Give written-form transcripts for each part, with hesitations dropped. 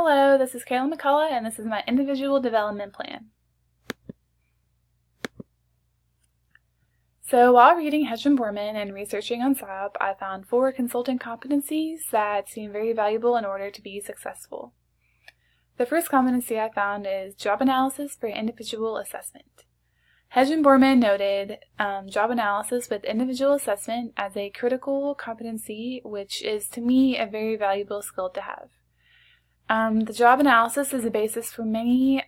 Hello, this is Kayla McCullough, and this is my individual development plan. So while reading Hedgeman-Borman and researching on SIOP, I found 4 consultant competencies that seem very valuable in order to be successful. The first competency I found is job analysis for individual assessment. Hedgeman-Borman noted job analysis with individual assessment as a critical competency, which is to me a very valuable skill to have. The job analysis is a basis for many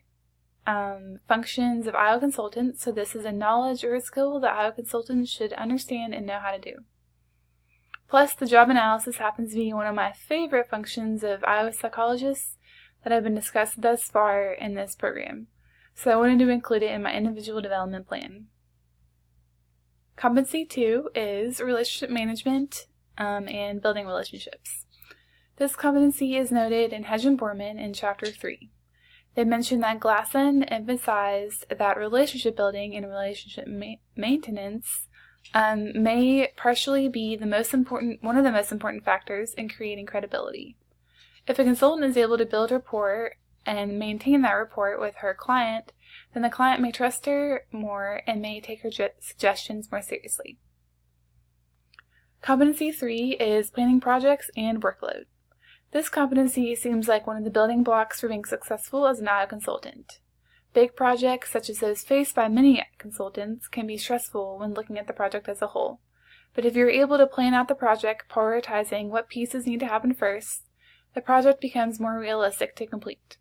functions of IO consultants, so this is a knowledge or a skill that IO consultants should understand and know how to do. Plus, the job analysis happens to be one of my favorite functions of IO psychologists that have been discussed thus far in this program, so I wanted to include it in my individual development plan. Competency 2 is relationship management and building relationships. This competency is noted in Hedgeman-Borman in Chapter 3. They mentioned that Glasson emphasized that relationship building and relationship maintenance may partially be one of the most important factors in creating credibility. If a consultant is able to build rapport and maintain that rapport with her client, then the client may trust her more and may take her suggestions more seriously. Competency 3 is planning projects and workload. This competency seems like one of the building blocks for being successful as an IO consultant. Big projects, such as those faced by many consultants, can be stressful when looking at the project as a whole. But if you're able to plan out the project, prioritizing what pieces need to happen first, the project becomes more realistic to complete.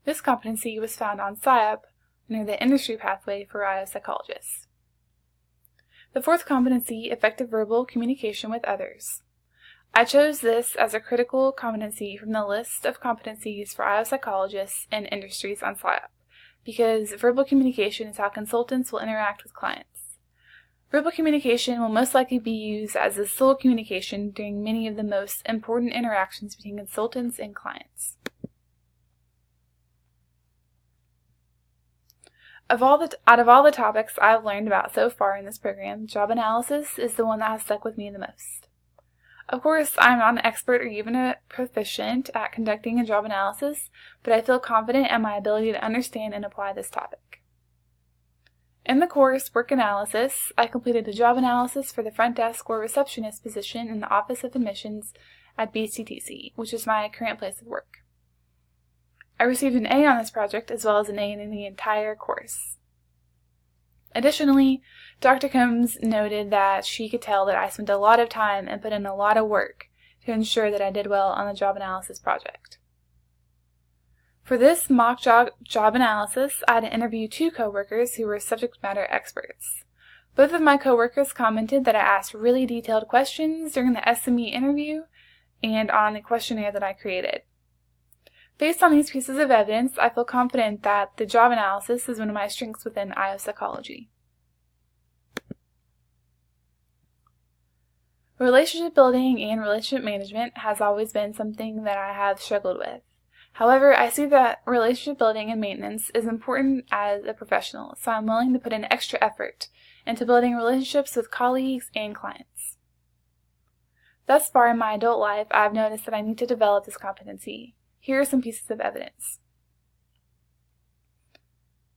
This competency was found on SIOP under the industry pathway for IO psychologists. The fourth competency, effective verbal communication with others. I chose this as a critical competency from the list of competencies for IO psychologists and industries on SIOP, because verbal communication is how consultants will interact with clients. Verbal communication will most likely be used as a sole communication during many of the most important interactions between consultants and clients. Out of all the topics I've learned about so far in this program, job analysis is the one that has stuck with me the most. Of course, I'm not an expert or even a proficient at conducting a job analysis, but I feel confident in my ability to understand and apply this topic. In the course, Work Analysis, I completed a job analysis for the front desk or receptionist position in the Office of Admissions at BCTC, which is my current place of work. I received an A on this project as well as an A in the entire course. Additionally, Dr. Combs noted that she could tell that I spent a lot of time and put in a lot of work to ensure that I did well on the job analysis project. For this mock job analysis, I had to interview 2 coworkers who were subject matter experts. Both of my coworkers commented that I asked really detailed questions during the SME interview and on the questionnaire that I created. Based on these pieces of evidence, I feel confident that the job analysis is one of my strengths within IO psychology. Relationship building and relationship management has always been something that I have struggled with. However, I see that relationship building and maintenance is important as a professional, so I'm willing to put in extra effort into building relationships with colleagues and clients. Thus far in my adult life, I've noticed that I need to develop this competency. Here are some pieces of evidence.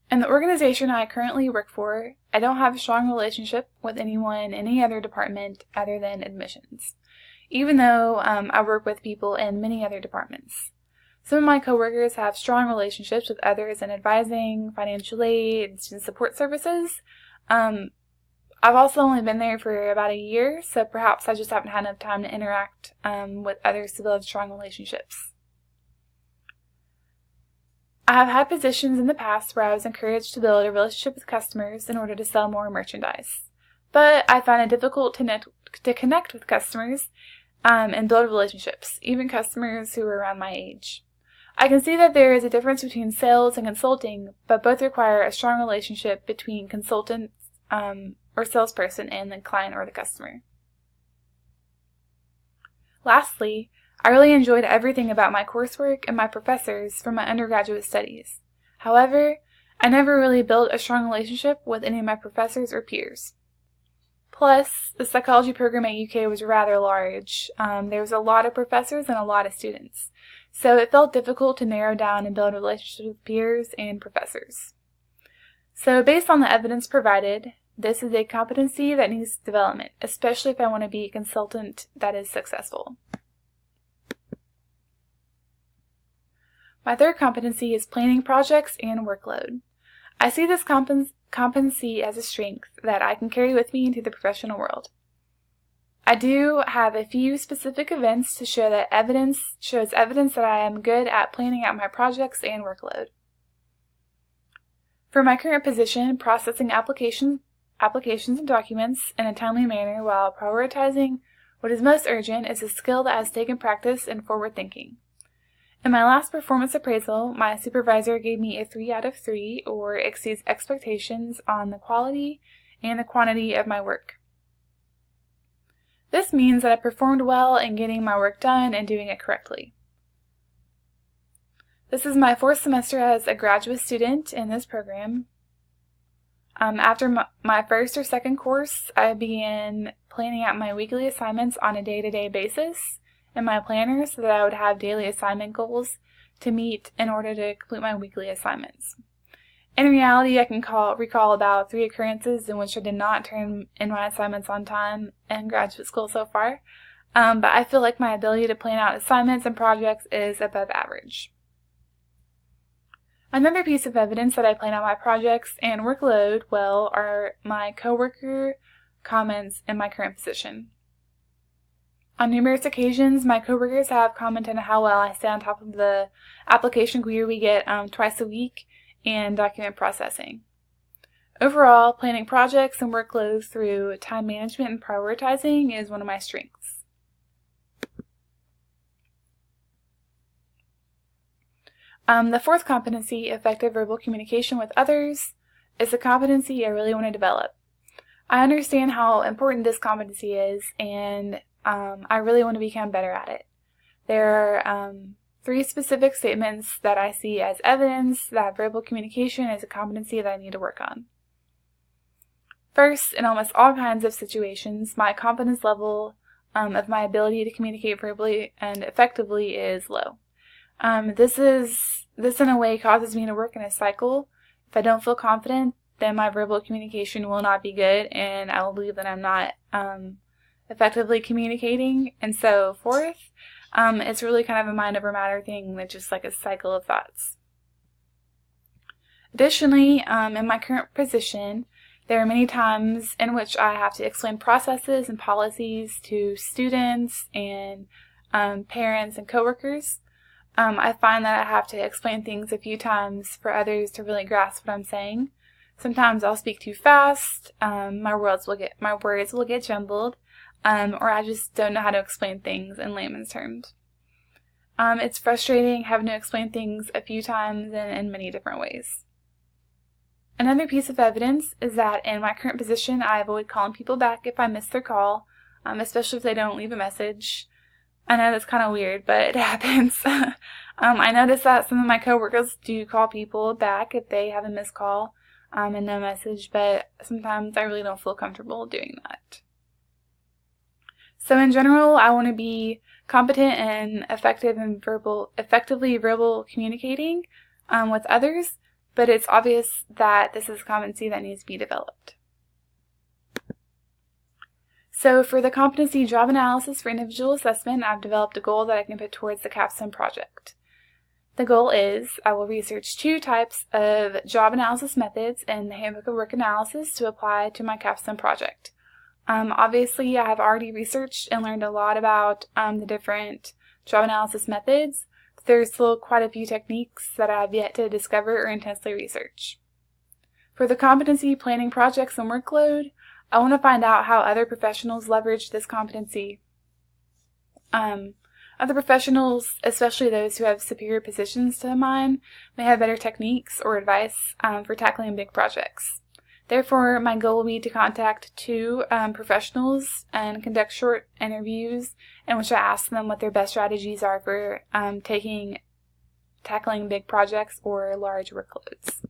In the organization I currently work for, I don't have a strong relationship with anyone in any other department other than admissions, even though I work with people in many other departments. Some of my coworkers have strong relationships with others in advising, financial aid, and student support services. I've also only been there for about a year, so perhaps I just haven't had enough time to interact with others to build strong relationships. I have had positions in the past where I was encouraged to build a relationship with customers in order to sell more merchandise, but I found it difficult to connect with customers and build relationships, even customers who were around my age. I can see that there is a difference between sales and consulting, but both require a strong relationship between consultant or salesperson and the client or the customer. Lastly, I really enjoyed everything about my coursework and my professors from my undergraduate studies. However, I never really built a strong relationship with any of my professors or peers. Plus, the psychology program at UK was rather large. There was a lot of professors and a lot of students. so it felt difficult to narrow down and build relationships with peers and professors. So based on the evidence provided, this is a competency that needs development, especially if I want to be a consultant that is successful. My third competency is planning projects and workload. I see this competency as a strength that I can carry with me into the professional world. I do have a few specific events to show that shows evidence that I am good at planning out my projects and workload. For my current position, processing applications and documents in a timely manner while prioritizing what is most urgent is a skill that has taken practice and forward thinking. In my last performance appraisal, my supervisor gave me a 3 out of 3, or exceeds expectations on the quality and the quantity of my work. This means that I performed well in getting my work done and doing it correctly. This is my 4th semester as a graduate student in this program. After my first or second course, I began planning out my weekly assignments on a day-to-day basis in my planner so that I would have daily assignment goals to meet in order to complete my weekly assignments. In reality, I can recall about 3 occurrences in which I did not turn in my assignments on time in graduate school so far, but I feel like my ability to plan out assignments and projects is above average. Another piece of evidence that I plan out my projects and workload well are my coworker comments in my current position. On numerous occasions, my coworkers have commented on how well I stay on top of the application query we get twice a week and document processing. Overall, planning projects and workloads through time management and prioritizing is one of my strengths. The 4th competency, effective verbal communication with others, is a competency I really want to develop. I understand how important this competency is, and I really want to become better at it. There are 3 specific statements that I see as evidence that verbal communication is a competency that I need to work on. First, in almost all kinds of situations, my confidence level of my ability to communicate verbally and effectively is low. This in a way causes me to work in a cycle. If I don't feel confident, then my verbal communication will not be good, and I will believe that I'm not effectively communicating, and so forth. It's really kind of a mind over matter thing that's just like a cycle of thoughts. Additionally, in my current position, there are many times in which I have to explain processes and policies to students and parents and coworkers. I find that I have to explain things a few times for others to really grasp what I'm saying. Sometimes I'll speak too fast, my words will get jumbled, or I just don't know how to explain things in layman's terms. It's frustrating having to explain things a few times and in many different ways. Another piece of evidence is that in my current position, I avoid calling people back if I miss their call, especially if they don't leave a message. I know that's kind of weird, but it happens. I notice that some of my coworkers do call people back if they have a missed call and no message, but sometimes I really don't feel comfortable doing that. So in general, I want to be competent and effectively verbal communicating with others, but it's obvious that this is a competency that needs to be developed. So for the competency job analysis for individual assessment, I've developed a goal that I can put towards the capstone project. The goal is I will research 2 types of job analysis methods in the Handbook of Work Analysis to apply to my capstone project. Obviously, I have already researched and learned a lot about the different job analysis methods. There's still quite a few techniques that I have yet to discover or intensely research. For the competency planning projects and workload, I want to find out how other professionals leverage this competency. Other professionals, especially those who have superior positions to mine, may have better techniques or advice for tackling big projects. Therefore, my goal will be to contact 2 professionals and conduct short interviews in which I ask them what their best strategies are for tackling big projects or large workloads.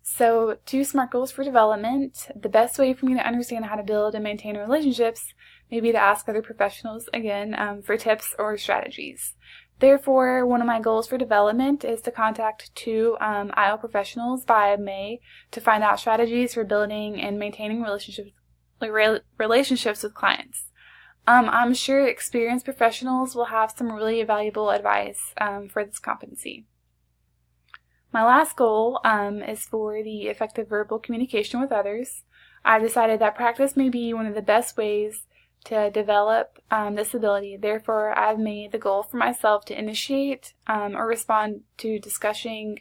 So 2 SMART goals for development. The best way for me to understand how to build and maintain relationships maybe to ask other professionals again for tips or strategies. Therefore, one of my goals for development is to contact 2 IO professionals by May to find out strategies for building and maintaining relationships with clients. I'm sure experienced professionals will have some really valuable advice for this competency. My last goal is for the effective verbal communication with others. I decided that practice may be one of the best ways to develop this ability. Therefore, I've made the goal for myself to initiate or respond to discussions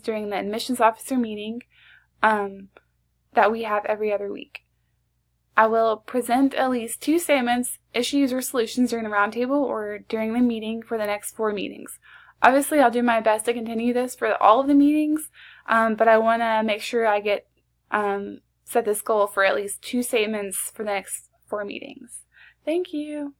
during the admissions officer meeting that we have every other week. I will present at least 2 statements, issues, or solutions during the roundtable or during the meeting for the next 4 meetings. Obviously, I'll do my best to continue this for all of the meetings, but I want to make sure I get set this goal for at least 2 statements for the next 4 meetings. Thank you.